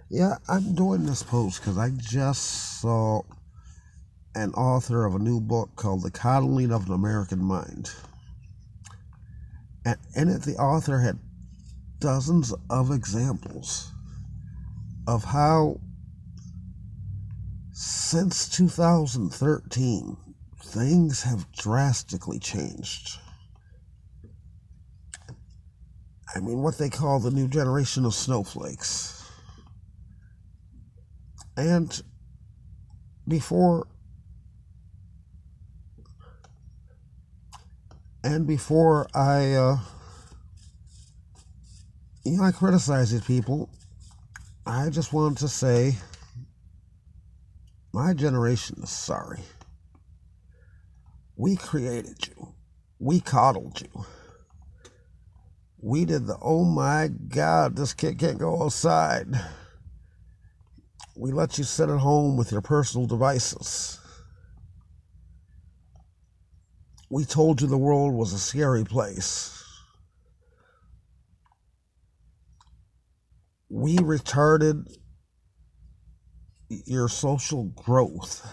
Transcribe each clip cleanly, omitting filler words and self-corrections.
Yeah, I'm doing this post because I just saw an author of a new book called The Coddling of an American Mind. And in it, the author had dozens of examples of how, since 2013, things have drastically changed. I mean, what they call the new generation of snowflakes. And before I criticize these people, I just wanted to say my generation is sorry. We created you. We coddled you. We did the, oh my God, this kid can't go outside. We let you sit at home with your personal devices. We told you the world was a scary place. We retarded your social growth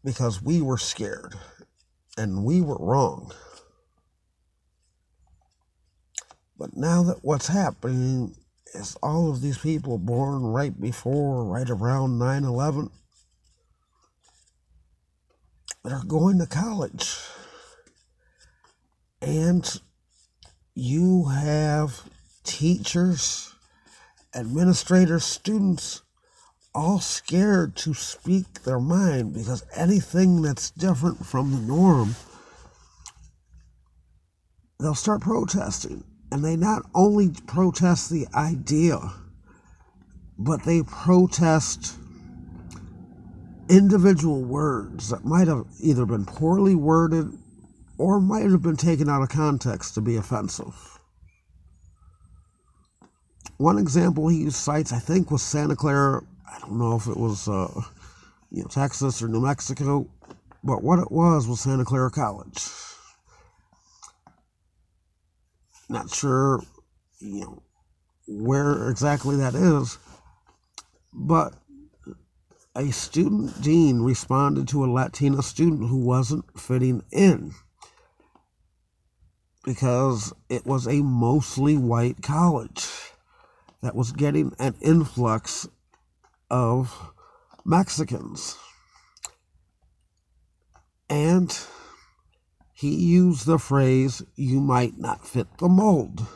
because we were scared and we were wrong. But now that what's happening is all of these people born right around 9/11, they're going to college. And you have teachers, administrators, students all scared to speak their mind because anything that's different from the norm, they'll start protesting. And they not only protest the idea, but they protest individual words that might have either been poorly worded or might have been taken out of context to be offensive. One example he cites, I think, was Santa Clara. I don't know if it was Texas or New Mexico, but what it was Santa Clara College. Not sure, where exactly that is, but a student dean responded to a Latina student who wasn't fitting in because it was a mostly white college that was getting an influx of Mexicans. And he used the phrase, "you might not fit the mold,"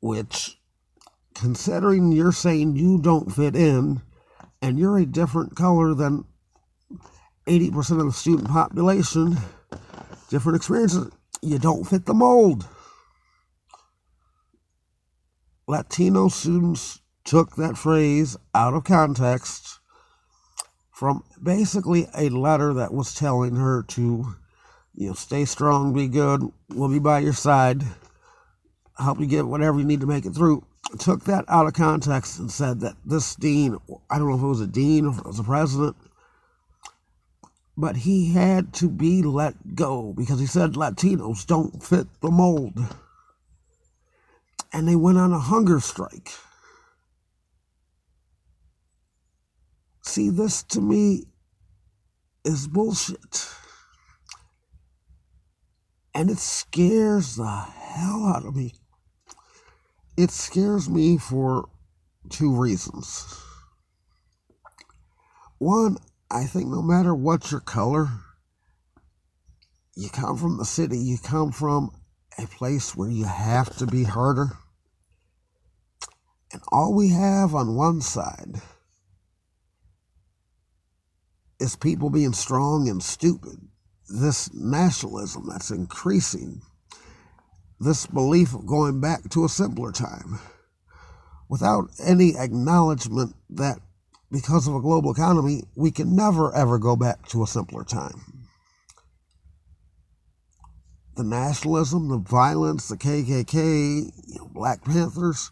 which, considering you're saying you don't fit in and you're a different color than 80% of the student population, different experiences, you don't fit the mold. Latino students took that phrase out of context from basically a letter that was telling her to, stay strong, be good, we'll be by your side, help you get whatever you need to make it through. Took that out of context and said that this dean, I don't know if it was a dean or if it was a president, but he had to be let go because he said Latinos don't fit the mold. And they went on a hunger strike. See, this to me is bullshit. And it scares the hell out of me. It scares me for two reasons. One, I think no matter what your color, you come from the city, you come from a place where you have to be harder. And all we have on one side is people being strong and stupid. This nationalism that's increasing, this belief of going back to a simpler time, without any acknowledgement that because of a global economy, we can never ever go back to a simpler time. The nationalism, the violence, the KKK, Black Panthers,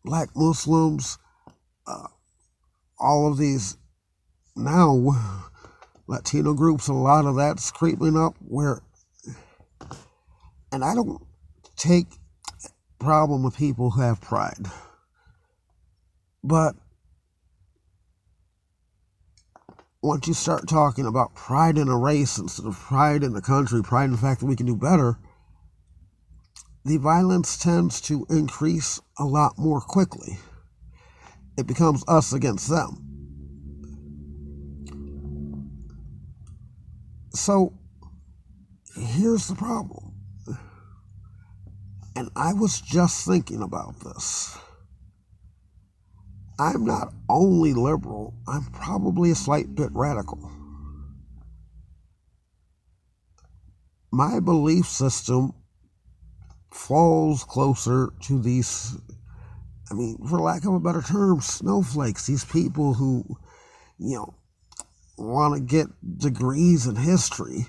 Black Muslims, all of these now Latino groups, a lot of that's creeping up where And I don't take problem with people who have pride. But once you start talking about pride in a race instead of pride in the country, pride in the fact that we can do better, the violence tends to increase a lot more quickly. It becomes us against them. So here's the problem. And I was just thinking about this. I'm not only liberal, I'm probably a slight bit radical. My belief system falls closer to these, for lack of a better term, snowflakes, these people who, want to get degrees in history,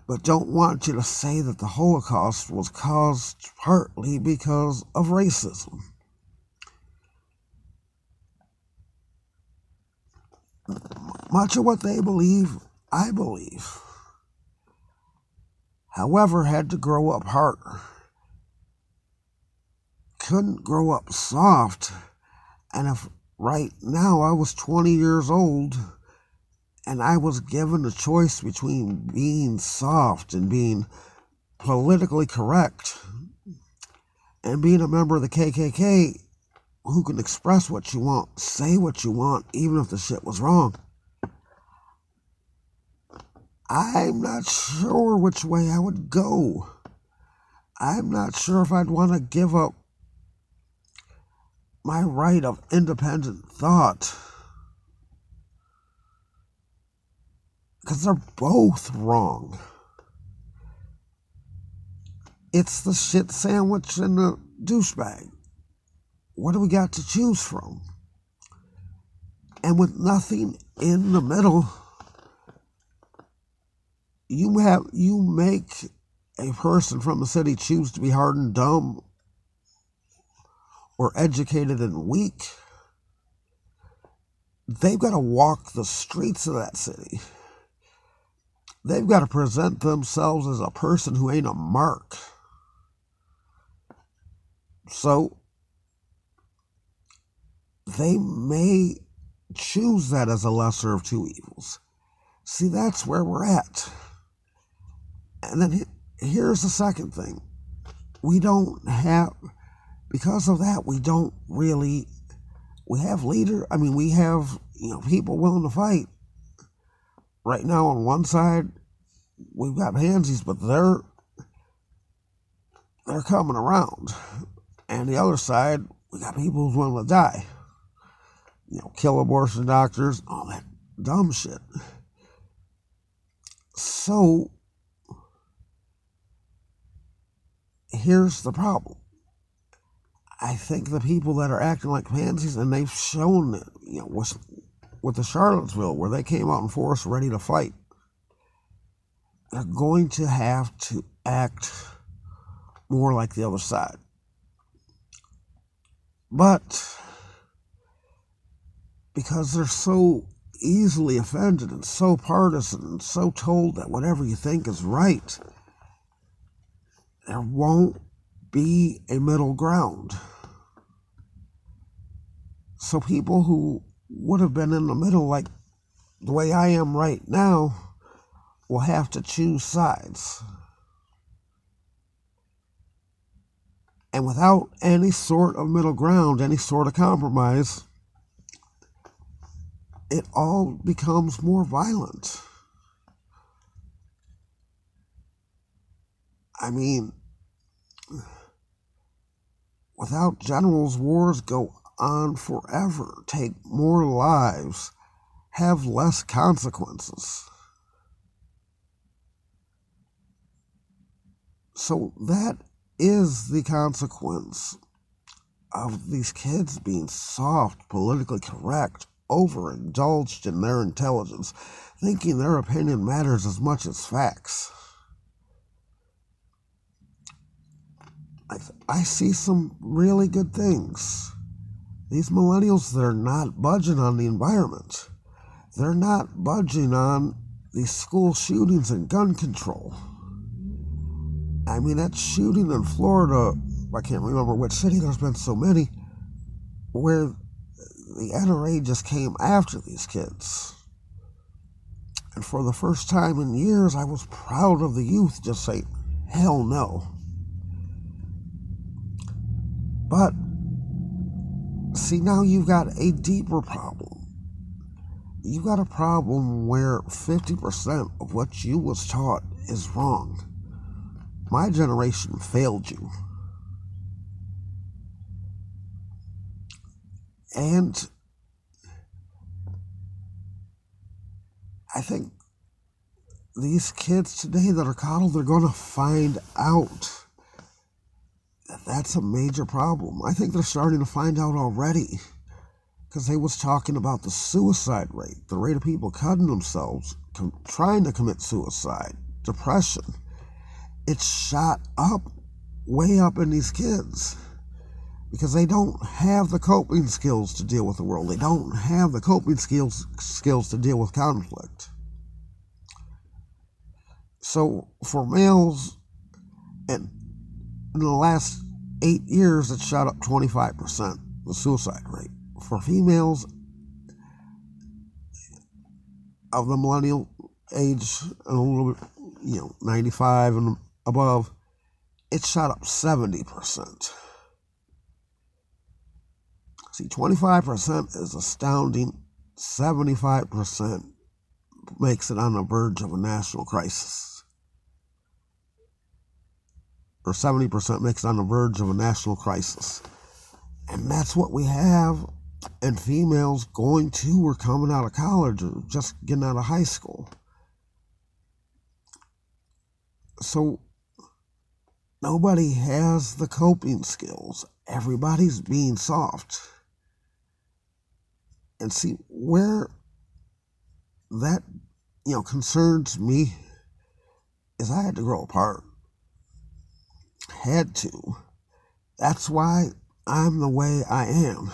but don't want you to say that the Holocaust was caused partly because of racism. Much of what they believe, I believe. However, had to grow up harder. Couldn't grow up soft. And if right now I was 20 years old and I was given a choice between being soft and being politically correct and being a member of the KKK who can express what you want, say what you want, even if the shit was wrong, I'm not sure which way I would go. I'm not sure if I'd want to give up my right of independent thought. Because they're both wrong. It's the shit sandwich and the douchebag. What do we got to choose from? And with nothing in the middle, you make a person from the city choose to be hard and dumb or educated and weak. They've got to walk the streets of that city. They've got to present themselves as a person who ain't a mark. So they may choose that as a lesser of two evils. See, that's where we're at. And then here's the second thing. Because of that, we have we have people willing to fight. Right now on one side, we've got pansies, but they're coming around. And the other side, we got people who's willing to die. Kill abortion doctors, all that dumb shit. So, here's the problem. I think the people that are acting like pansies, and they've shown it, with the Charlottesville, where they came out in force ready to fight, they're going to have to act more like the other side. But because they're so easily offended and so partisan and so told that whatever you think is right, there won't be a middle ground. So people who would have been in the middle, like the way I am right now, will have to choose sides. And without any sort of middle ground, any sort of compromise, it all becomes more violent. Without generals, wars go on forever, take more lives, have less consequences. So that is the consequence of these kids being soft, politically correct, overindulged in their intelligence, thinking their opinion matters as much as facts. I see some really good things. These millennials, they're not budging on the environment. They're not budging on these school shootings and gun control. I mean, that shooting in Florida, I can't remember which city, there's been so many, where the NRA just came after these kids. And for the first time in years, I was proud of the youth just saying, hell no. But, see, now you've got a deeper problem. You've got a problem where 50% of what you was taught is wrong. My generation failed you. And I think these kids today that are coddled, they're going to find out that that's a major problem. I think they're starting to find out already, because they was talking about the suicide rate, the rate of people cutting themselves, trying to commit suicide, depression. It's shot up, way up in these kids, because they don't have the coping skills to deal with the world. They don't have the coping skills to deal with conflict. So for males, and in the last 8 years, it's shot up 25%, the suicide rate. For females of the millennial age, a little bit, 95 and above, it's shot up 70%. See, 25% is astounding. 75% makes it on the verge of a national crisis. Or 70% makes it on the verge of a national crisis. And that's what we have in females going to or coming out of college or just getting out of high school. So nobody has the coping skills. Everybody's being soft. And see, where that, concerns me is I had to grow apart. Had to. That's why I'm the way I am.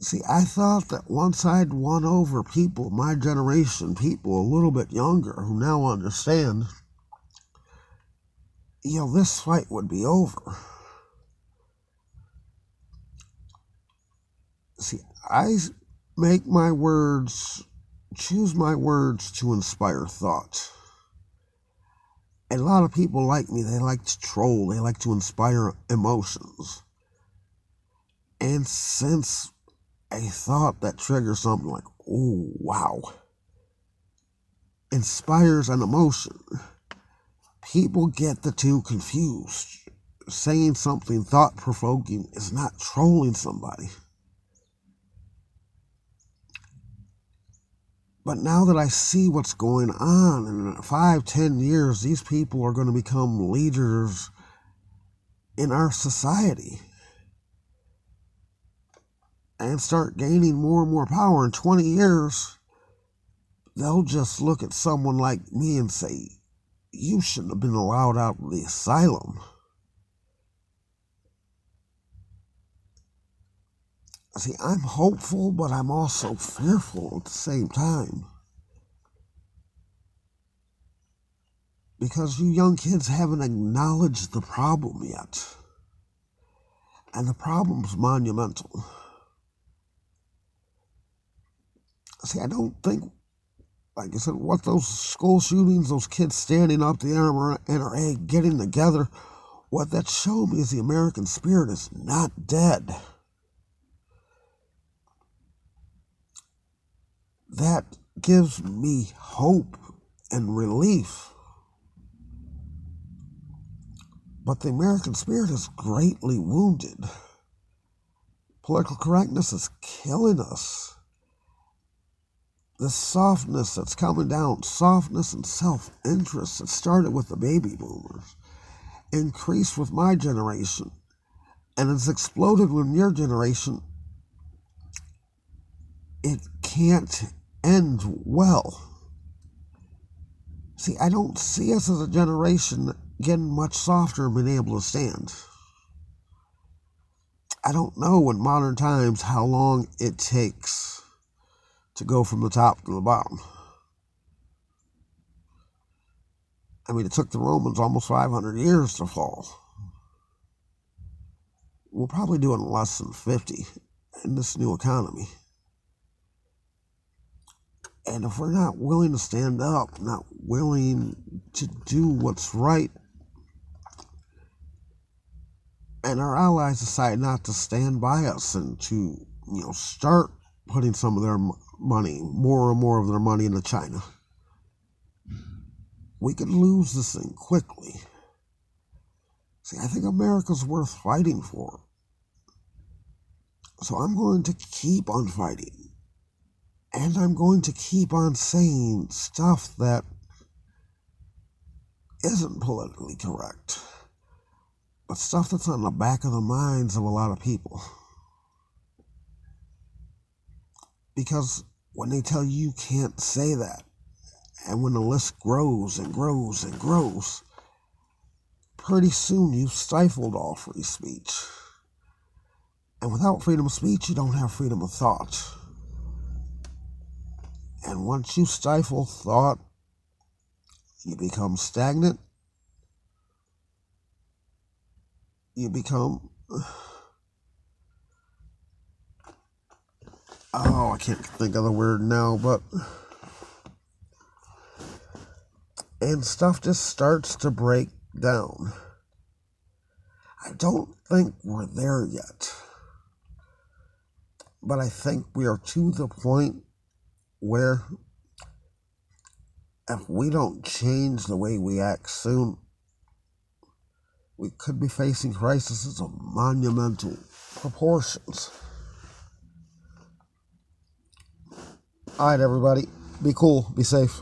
See, I thought that once I'd won over people, my generation, people a little bit younger who now understand, this fight would be over. See, I make my words, choose my words to inspire thought. And a lot of people like me, they like to troll, they like to inspire emotions. And since a thought that triggers something like, oh, wow, inspires an emotion, people get the two confused. Saying something thought-provoking is not trolling somebody. But now that I see what's going on, in 5-10 years, these people are going to become leaders in our society and start gaining more and more power. In 20 years, they'll just look at someone like me and say, you shouldn't have been allowed out of the asylum. See, I'm hopeful, but I'm also fearful at the same time. Because you young kids haven't acknowledged the problem yet. And the problem's monumental. See, I don't think, like I said, what those school shootings, those kids standing up, the NRA getting together, what that showed me is the American spirit is not dead. That gives me hope and relief. But the American spirit is greatly wounded. Political correctness is killing us. This softness that's coming down, softness and self-interest that started with the baby boomers, increased with my generation, and it's exploded with your generation. It can't end well. See, I don't see us as a generation getting much softer and being able to stand. I don't know in modern times how long it takes to go from the top to the bottom. I mean, it took the Romans almost 500 years to fall. We'll probably do it in less than 50 in this new economy. And if we're not willing to stand up, not willing to do what's right, and our allies decide not to stand by us and to, start putting some of their money, more and more of their money into China, we could lose this thing quickly. See, I think America's worth fighting for. So I'm going to keep on fighting. And I'm going to keep on saying stuff that isn't politically correct, but stuff that's on the back of the minds of a lot of people. Because when they tell you can't say that, and when the list grows and grows and grows, pretty soon you've stifled all free speech. And without freedom of speech, you don't have freedom of thought. And once you stifle thought, you become stagnant. You become... I can't think of the word now, but... And stuff just starts to break down. I don't think we're there yet. But I think we are to the point where if we don't change the way we act soon, we could be facing crises of monumental proportions. All right, everybody. Be cool. Be safe.